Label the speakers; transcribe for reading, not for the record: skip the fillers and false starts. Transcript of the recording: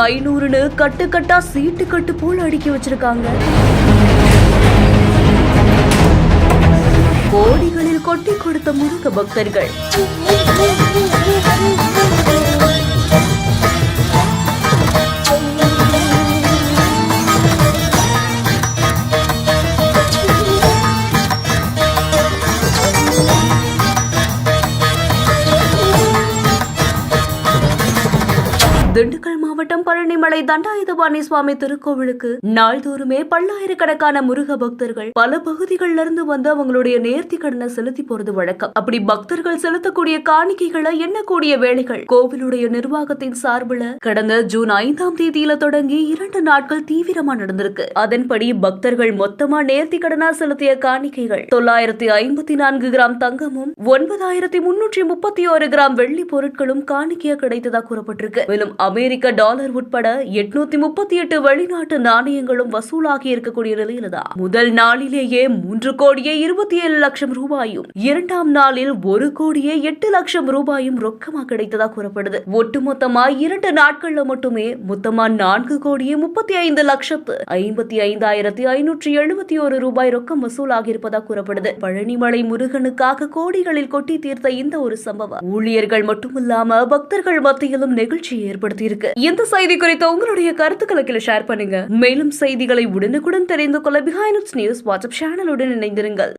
Speaker 1: 500ன்னு கட்டு கட்டா சீட்டு கட்டு போல அடுக்கி வச்சிருக்காங்க. கோடிகளில் கொட்டி கொடுத்த முருக பக்தர்கள். திண்டுக்கல் மாவட்டம் பழனிமலை தண்டாயுதபாணி சுவாமி திருக்கோவிலுக்கு நாள்தோறுமே பல்லாயிரக்கணக்கான முருக பக்தர்கள் பல பகுதிகளில் இருந்து வந்து அவங்களுடைய நேர்த்தி கடனை செலுத்தி போறது வழக்கம். அப்படி பக்தர்கள் செலுத்தக்கூடிய காணிக்கைகளை எண்ணக்கூடிய வேலைகள் கோவிலுடைய நிர்வாகத்தின் சார்பில் கடந்த ஜூன் 5ஆம் தேதியில தொடங்கி 2 நாட்கள் தீவிரமா நடந்திருக்கு. அதன்படி பக்தர்கள் மொத்தமா நேர்த்தி கடனா செலுத்திய காணிக்கைகள் 954 கிராம் தங்கமும் 9331 கிராம் வெள்ளி பொருட்களும் காணிக்கையா கிடைத்ததா கூறப்பட்டிருக்கு. மேலும் அமெரிக்க டாலர் உட்பட 838 வெளிநாட்டு நாணயங்களும் வசூலாகி இருக்கக்கூடிய நிலையில தான் முதல் நாளிலேயே 3,27,00,000 ரூபாயும் 2ஆம் நாளில் 1,08,00,000 ரூபாயும் ரொக்கமா கிடைத்ததா கூறப்படுது. ஒட்டுமொத்தமா 2 நாட்கள்ல மட்டுமே மொத்தமா 4,35,55,571 ரூபாய் ரொக்கம் வசூலாகி இருப்பதா கூறப்படுது. பழனிமலை முருகனுக்காக கோடிகளில் கொட்டி தீர்த்த இந்த ஒரு சம்பவம் ஊழியர்கள் மட்டுமில்லாம பக்தர்கள் மத்தியிலும் நெகிழ்ச்சி ஏற்படுத்தி இருக்கு. இந்த செய்தி குறித்த உங்களுடைய கருத்துக்களை ஷேர் பண்ணுங்க. மேலும் செய்திகளை உடனுக்குடன் தெரிந்து கொள்ள பிஹைண்ட் நியூஸ் வாட்ஸ்அப் சேனலுடன் இணைந்திருங்கள்.